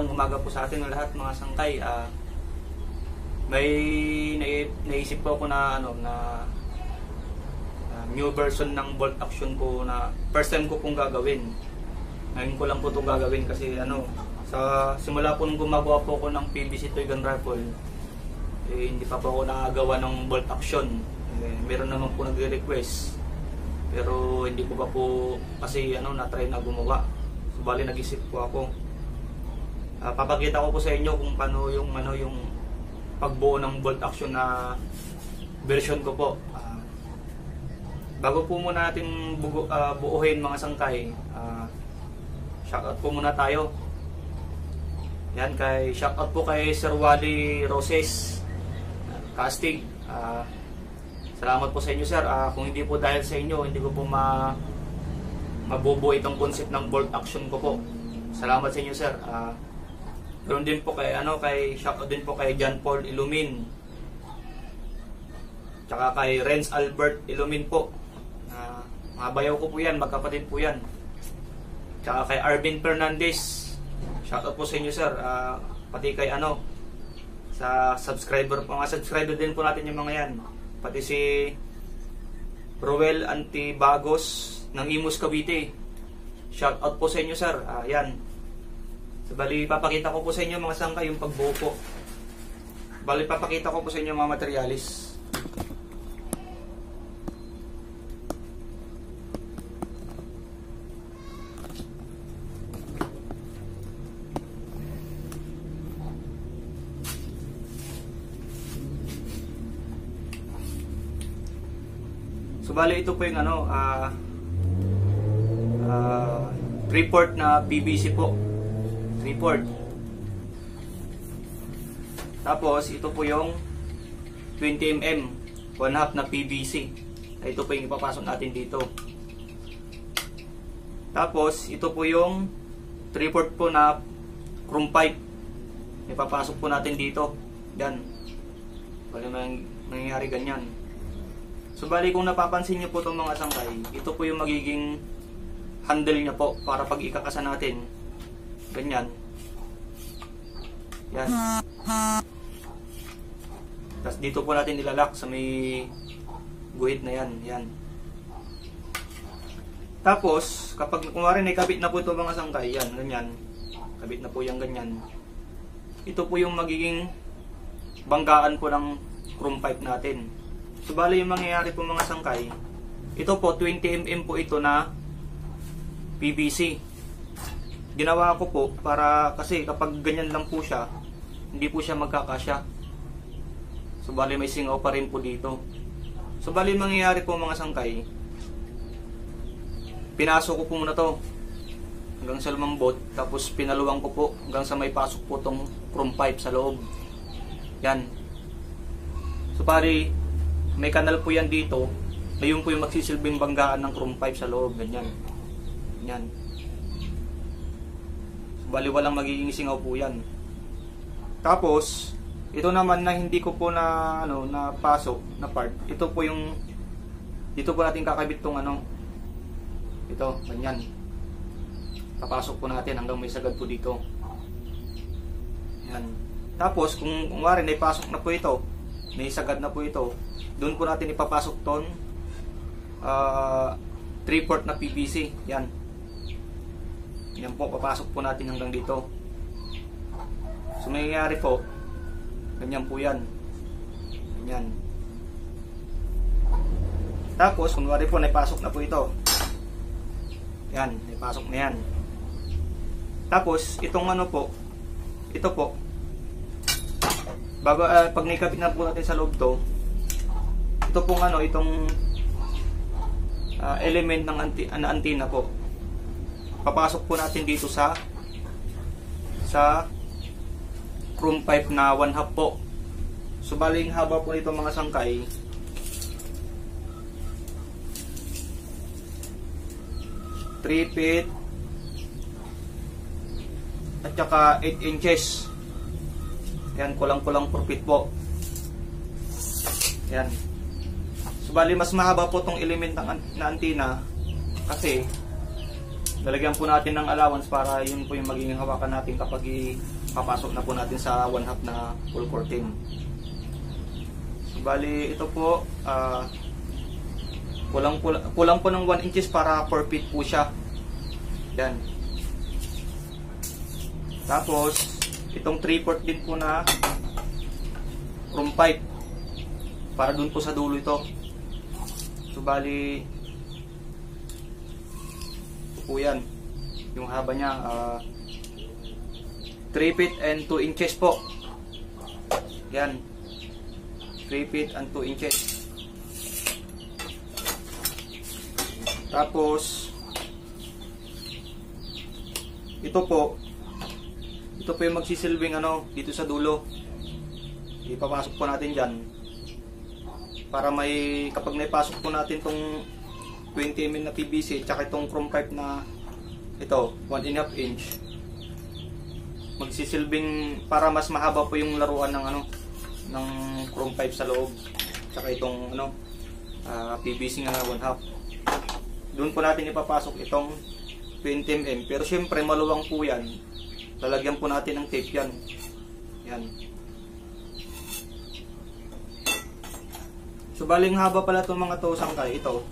Magandang umaga po sa atin ng lahat mga sangkay. May naisip po ako na new version ng bolt action po na first time ko pong gagawin. Ngayon ko lang po itong gagawin kasi sa simula po nung gumagawa po ako ng PVC toy gun rifle, hindi pa po ako nakagawa ng bolt action. Meron naman po nagre-request pero hindi ko pa po kasi na-try na gumawa. So bali nag-isip po ako. Papakita ko po sa inyo kung paano yung pagbuo ng bolt action na version ko po. Bago po muna natin buuhin mga sangkay, shoutout po muna tayo. Yan, shoutout po kay Sir Wally Roses Casting. Salamat po sa inyo sir. Kung hindi po dahil sa inyo, hindi ko po mabubuo itong concept ng bolt action ko po. Salamat sa inyo sir. Ganoon din po kay shoutout din po kay John Paul Ilumin. Tsaka kay Renz Albert Ilumin po. Mga bayaw ko po yan, magkapatid po yan. Tsaka kay Arvin Fernandez. Shoutout po sa inyo sir. Pati kay sa subscriber po, mga subscriber din po natin yung mga yan. Pati si Roel Antibagos ng Imus Cavite. Shoutout po sa inyo sir. Yan. So, bali, papakita ko po sa inyo mga sangkay yung pagbuo po. Bali, papakita ko po sa inyo mga materialis. So, bali, ito po yung 3/4 na PVC po. 3/4. Tapos ito po yung 20mm 1/2 na PVC. Ito po yung ipapasok natin dito. Tapos ito po yung 3/4 po na chrome pipe. Ipapasok po natin dito. Yan. Bali mangyayari ganyan. So bali kung napapansin niyo po itong mga sangkay, ito po yung magiging handle niya po para pag ikakasa natin. Ganyan. Yan. Tapos dito po natin nilalak sa may guhit na yan. Yan. Tapos, kapag kumari nakabit na po ito mga sangkay, yan, ganyan. Kabit na po yung ganyan. Ito po yung magiging banggaan po ng chrome pipe natin. So, bali yung mangyayari po mga sangkay, ito po, 20mm po ito na PVC. Ginawa ko po para kasi kapag ganyan lang po siya, hindi po siya magkakasya. So bali may singaw pa rin po dito. So bali mangyayari po mga sangkay, pinasok ko po muna to hanggang sa lumambot, tapos pinaluwang ko po hanggang sa may pasok po tong chrome pipe sa loob. Yan. So bali may kanal po yan dito, ayun po yung magsisilbing banggaan ng chrome pipe sa loob. Ganyan. Yan. Bali walang magiging singaw po yan. Tapos ito naman na hindi ko po na pasok na part, ito po yung dito po natin kakabit tong ito, ganyan. Papasok po natin hanggang may sagad po dito. Yan. Tapos kung wari na ipasok na po ito, may sagad na po ito, doon po natin ipapasok ton 3/4 na PVC. Yan. Yan po, papasok po natin hanggang dito. So, mangyayari po, ganyan po yan. Ganyan. Tapos, kunwari po, naipasok na po ito. Yan, naipasok na yan. Tapos, itong ito po, bago, pag naikabit na po natin sa loob to, ito pong itong element ng antenna po. Papasok po natin dito sa chrome pipe na 1/2 po. So bali yung haba po nito mga sangkay, 3 feet at saka 8 inches. Yan, kulang-kulang 4 feet po. Yan. So bali mas mahaba po tong element ng na antenna kasi lalagyan po natin ng allowance para yun po yung magiging hawakan natin kapag papasok na po natin sa 1/2 na full curtain. So, bali ito po kulang po ng 1 inches para 4 feet po siya. Yan. Tapos itong 3/4 din po na chrome pipe para dun po sa dulo ito. So bali ito po yan, yung haba niya 3 feet and 2 inches po. Yan, 3 feet and 2 inches. Tapos ito po yung magsisilbing dito sa dulo. Ipapasok po natin dyan para kapag naipasok po natin tong 20 mm na PVC tsaka itong chrome pipe na ito 1.5 inch, magsisilbing para mas mahaba po yung laruan ng chrome pipe sa loob tsaka itong PVC nga 1/2. Doon po natin ipapasok itong 20 mm, pero syempre maluwang po yan, lalagyan po natin ng tape yan. Yan. So baling haba pala itong mga to sangkay. Itong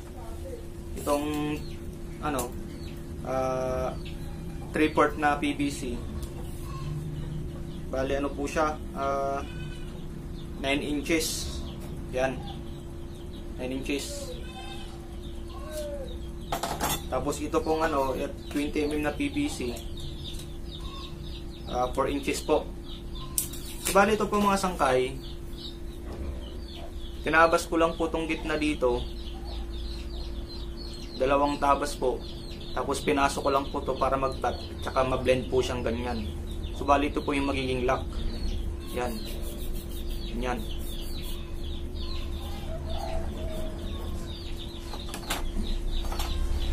3/4 na PVC. Bali po siya 9 inches. Yan, 9 inches. Tapos ito pong 20 mm na PVC 4 inches po. So bali ito po mga sangkay, tinabas ko lang po itong gitna dito, 2 tabas po, tapos pinasok ko lang po ito para mag-cut tsaka ma-blend po siyang ganyan. So bali ito po yung magiging lock. Yan, yan.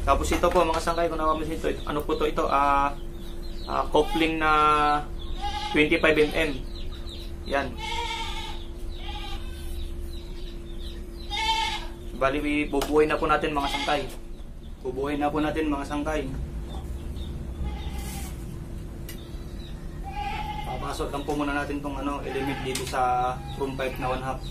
Tapos ito po mga sangkay, kung nakapansin ito, ito coupling na 25 mm. Yan. Bali, bubuhay na po natin mga sangkay. Bubuhay na po natin mga sangkay. Papasok lang po muna natin itong element dito sa chrome pipe na 1/2.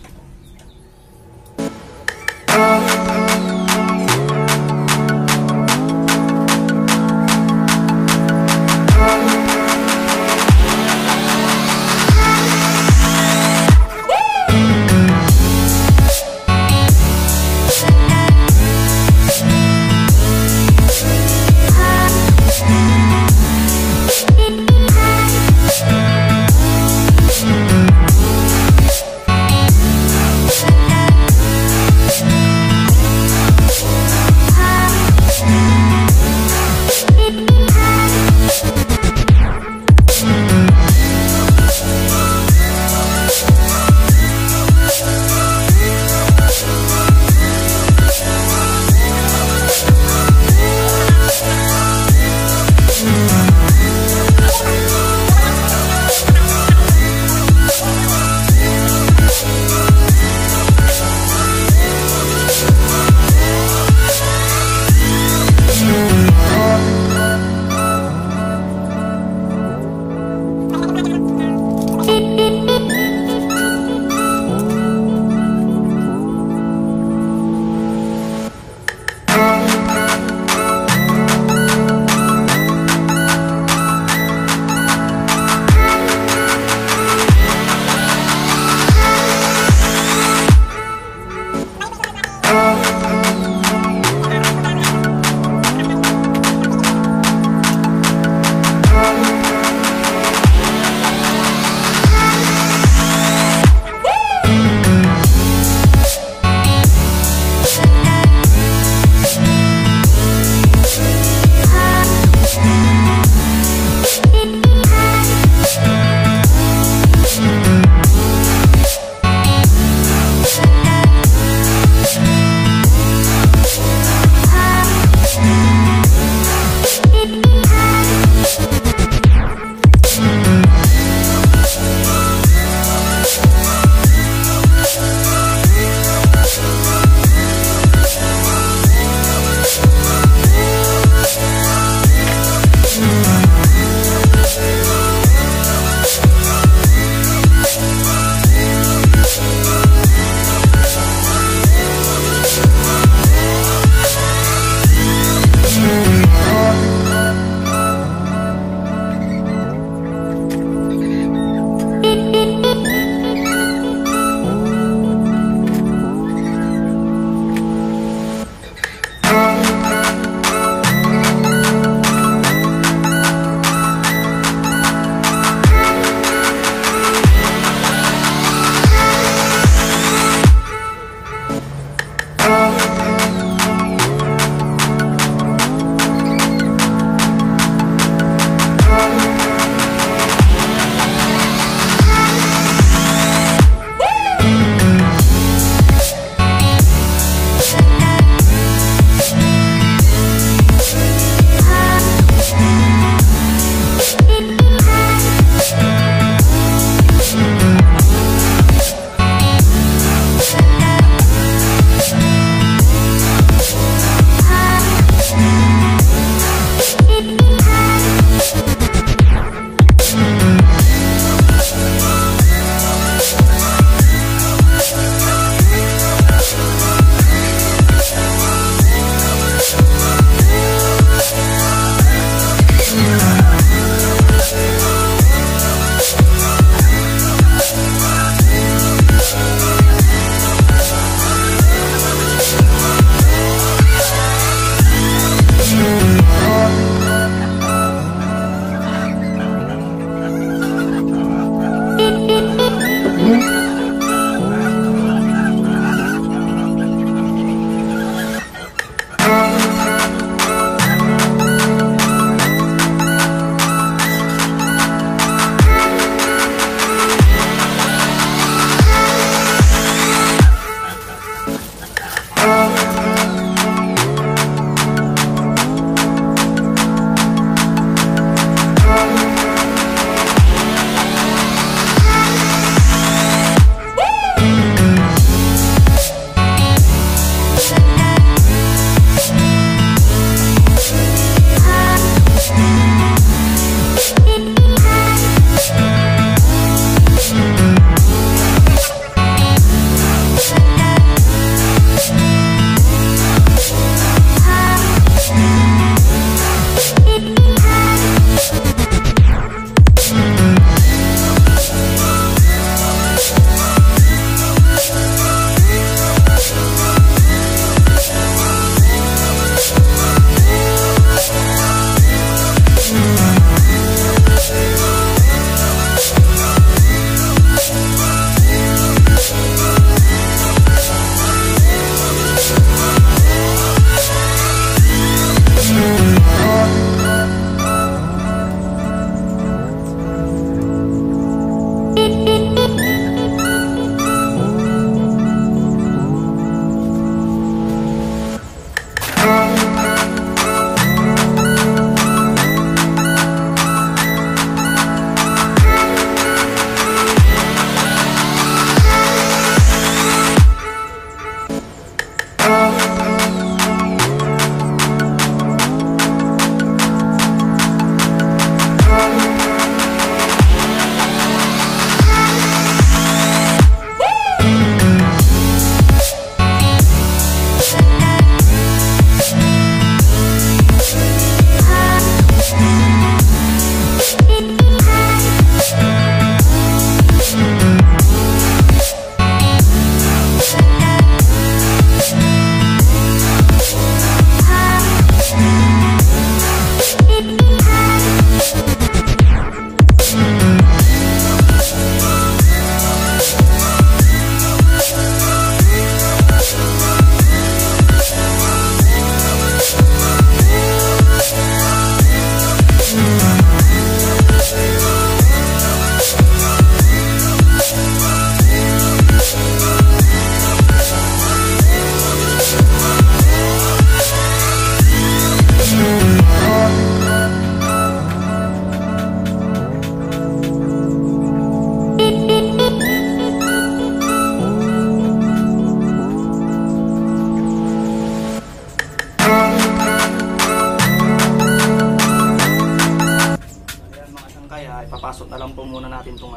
na lang po muna natin itong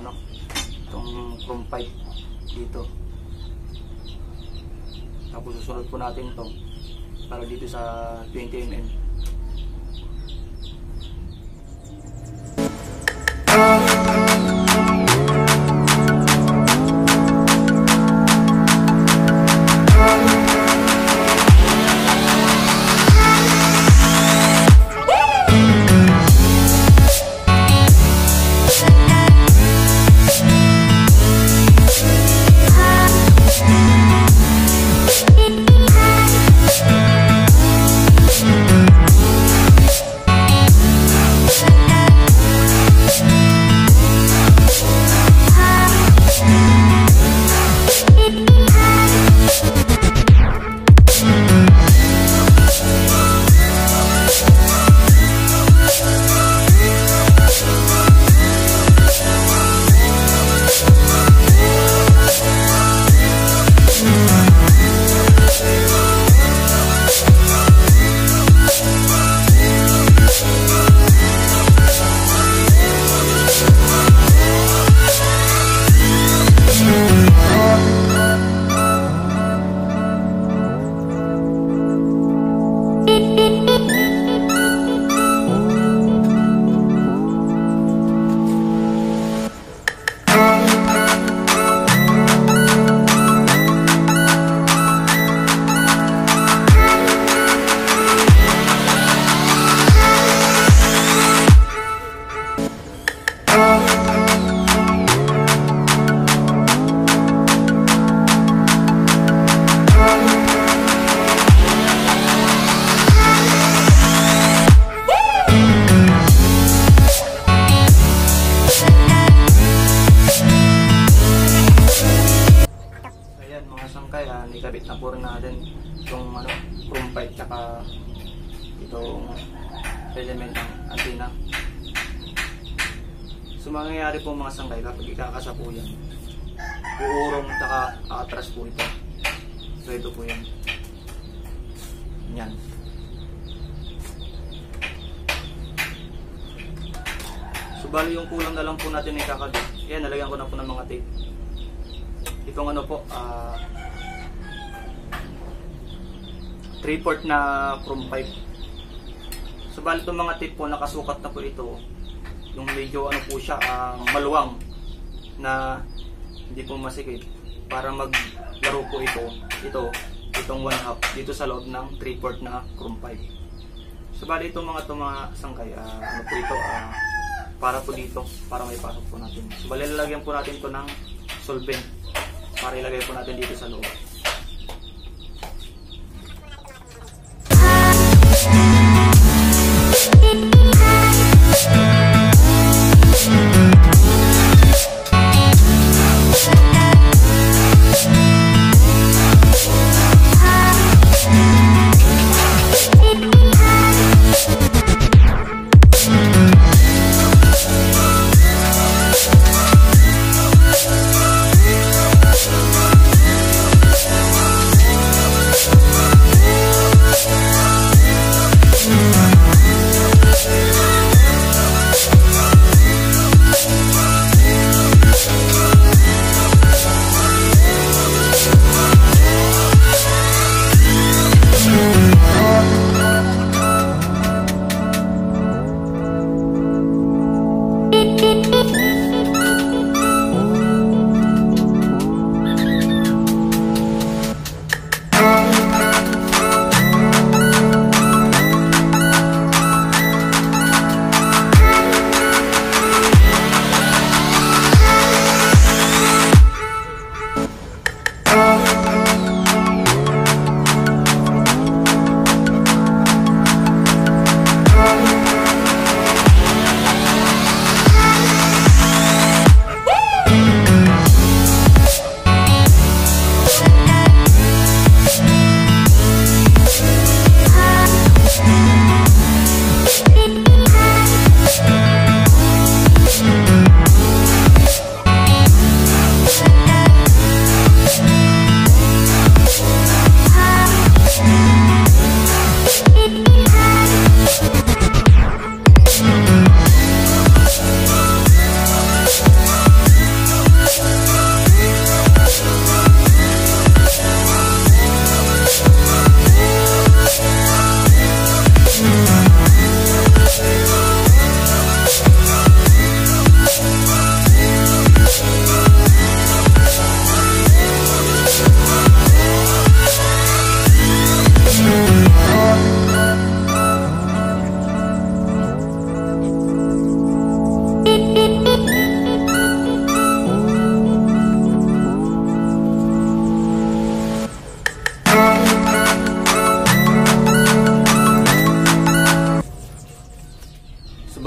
chrome pipe dito. Tapos susunod po natin ito para dito sa 20 mm. Kaya ikabit na po rin natin itong chrome pipe tsaka itong element ng antenna. So mangyayari po mga sangkay kapag ikakasa po yan, uurong tsaka atras po ito. So ito po yan. Yan. So bali yung kulang na lang po natin ikakabit. Yan, nalagyan ko na po ng mga tape. Itong 3/4 na chrome pipe. So bali itong mga tape po, nakasukat na po ito. Yung medyo po siya, maluwang na hindi po masikip. Para maglaro po itong 1/2 dito sa loob ng 3/4 na chrome pipe. So bali itong mga sangkay, po ito, para po dito, para may pasok po natin. So bali lalagyan po natin ito ng solvent para ilagay po natin dito sa loob.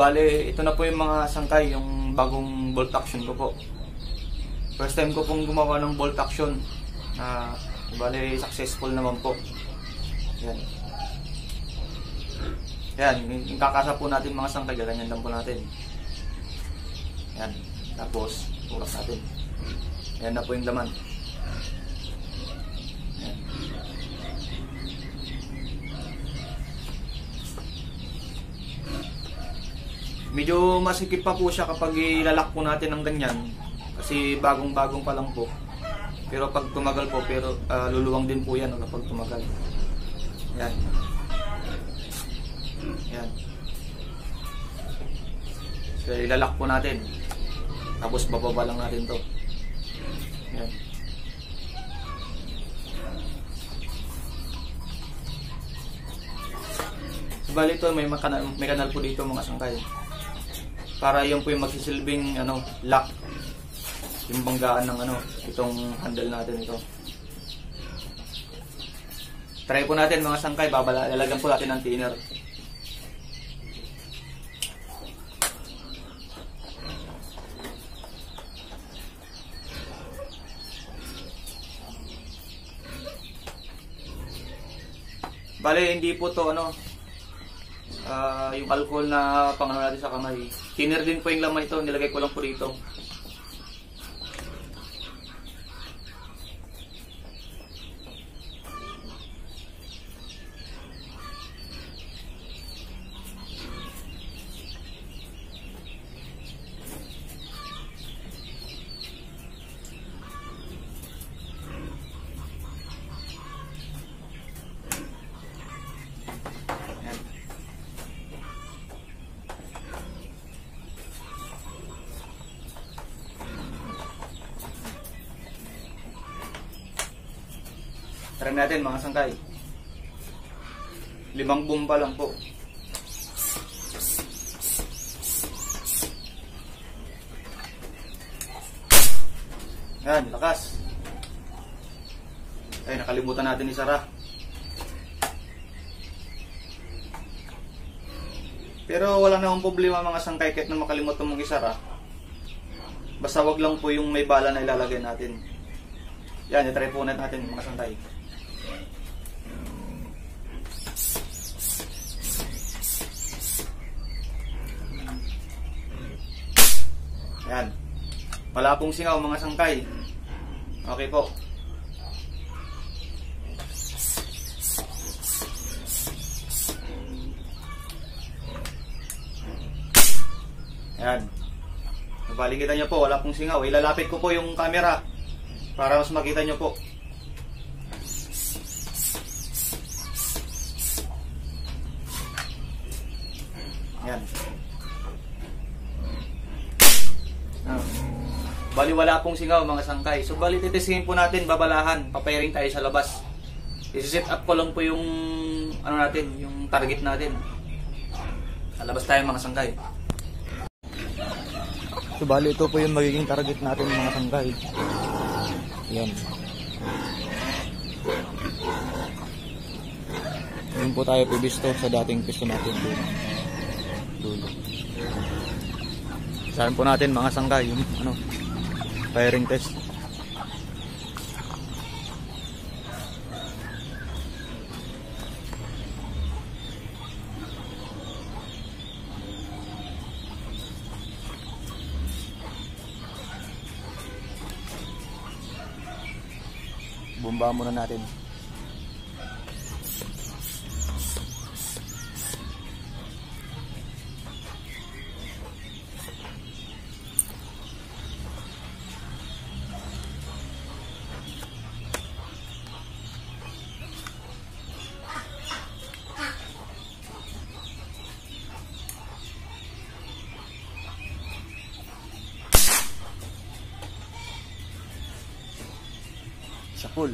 Bale, ito na po yung mga sangkay, yung bagong bolt action ko po. First time ko pong gumawa ng bolt action. Bale, successful naman po. Yan. Yan, yung kakasa po natin mga sangkay, ganyan lang po natin. Yan. Tapos, uras natin. Yan na po yung laman. Yan. Medyo masikip pa po siya kapag ilalak po natin ng ganyan. Kasi bagong-bagong pa lang po. Pero pag tumagal po, luluwang din po yan kapag tumagal. Yan. Yan. So, ilalak po natin. Tapos bababa lang natin to. Yan. So, bali ito, may kanal po dito mga sangkay. Para yung po yung magsisilbing lock. Yung banggaan ng itong handle natin ito. Try po natin mga sangkay, lalagyan po natin ng thinner. Bale, hindi po to yung alcohol na pangano natin sa kamay. Thinner din po yung laman ito, nilagay ko lang po dito. Try natin mga sangkay. 5 bomba lang po. Yan, lakas. Ay, nakalimutan natin isara. Pero wala namang problema mga sangkay kahit na makalimutan mong isara. Basta wag lang po yung may bala na ilalagay natin. Yan, i-try po natin mga sangkay. Yan. Wala pong singaw mga sangkay. Okay po. Yan. Bali kita nyo po, wala pong singaw. Ilalapit ko po yung camera para mas makita nyo po. Yan. Bali wala pong singaw mga sangkay. So bali titesihin po natin, babalahan, papayaring tayo sa labas. I-set up ko lang po yung natin, yung target natin. Sa labas tayo mga sangkay. So bali ito po yung magiging target natin mga sangkay. Yan. Yun po tayo pibisto sa dating pisto natin dulo. Saan po natin mga sangkay yung firing test. Bomba muna natin. Sa pool.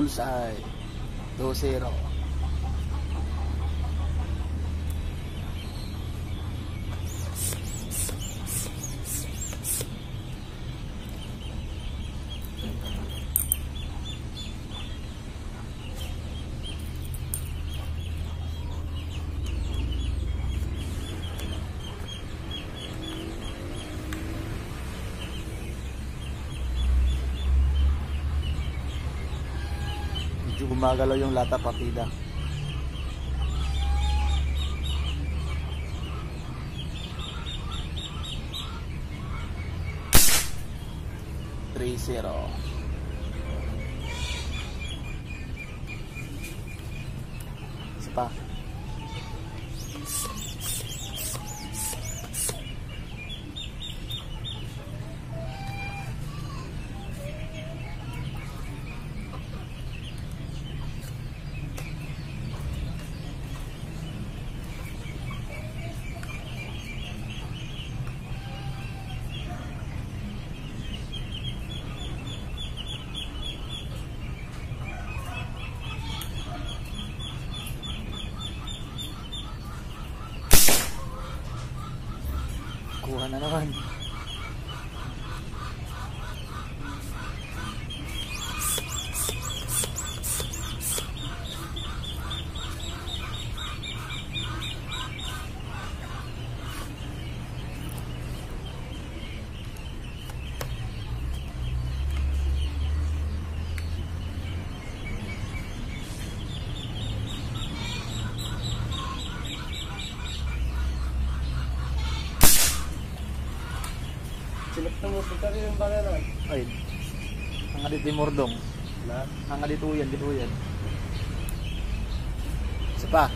Bullseye. 2-0. Gumagalaw yung lata partida. $3-0. Isa pa. Kuha na naman. Silip na mo, pagka rin yung bala na. Ay, ang adit di mordong. Ang adit uyan, dituyan. Isa pa.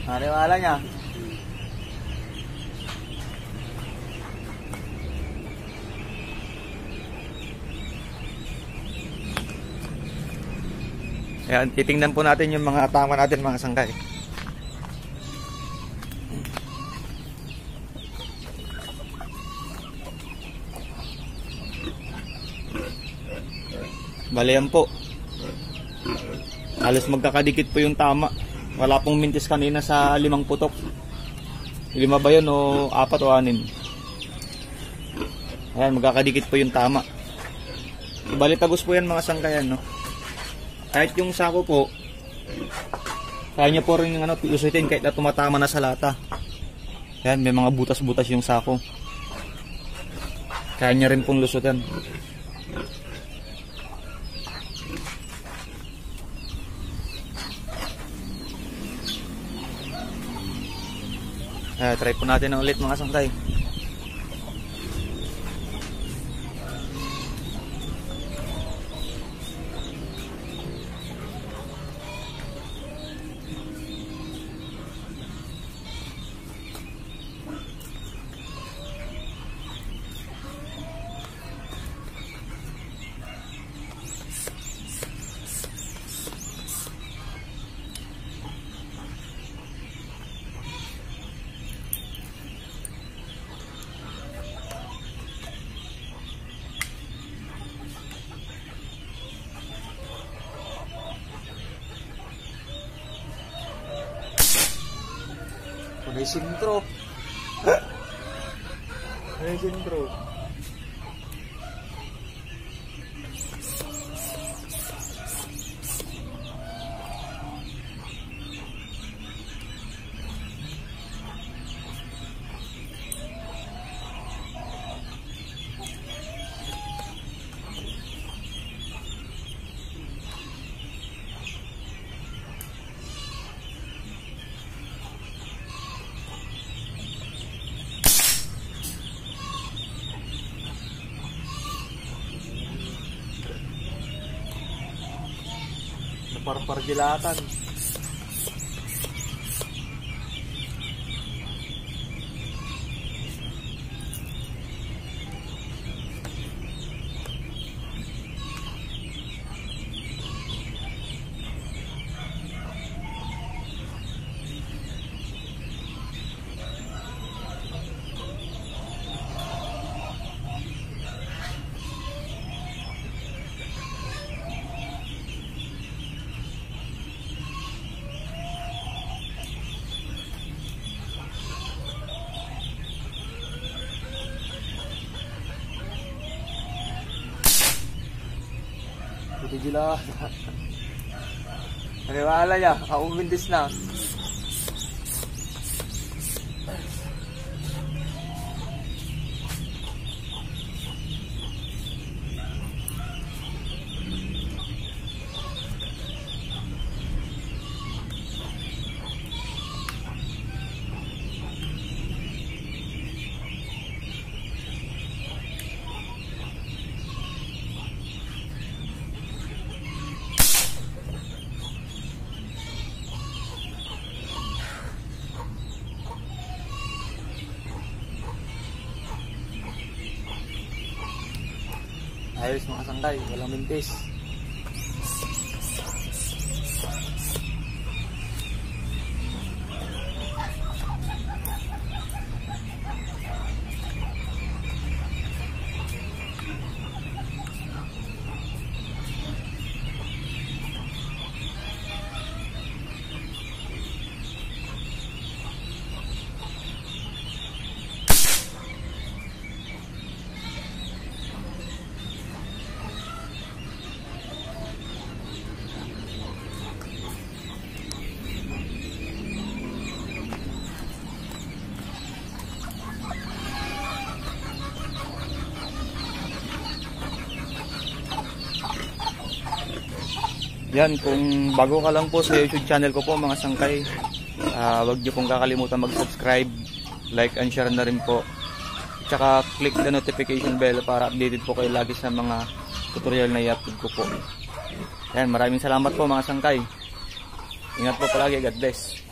Maniwala niya. Ayan, titingnan po natin yung mga tama natin mga sangkay. Bale yan po. Halos magkakadikit po yung tama. Wala pong mintis kanina sa 5 putok. 5 ba yun o 4 o 6? Ayan, magkakadikit po yung tama. Bali tagos po yan mga sangkayan, no? Kahit yung sako po, kaya nyo po rin yung piusitin kahit na tumatama na sa lata. Ayan, may mga butas-butas yung sako. Kaya nyo rin pong lusutan. Try po natin na ulit mga sangkay. May sintro. May sintro. Parpargilatan. Tijila. Naniwala niya, ako bintis na. Ayos mga sangkay, walang mintis. Yan, kung bago ka lang po sa YouTube channel ko po mga sangkay, wag niyo pong kakalimutan mag-subscribe, like and share na rin po. Tsaka click the notification bell para updated po kayo lagi sa mga tutorial na i-upload ko po. Yan, maraming salamat po mga sangkay. Ingat po palagi, God bless.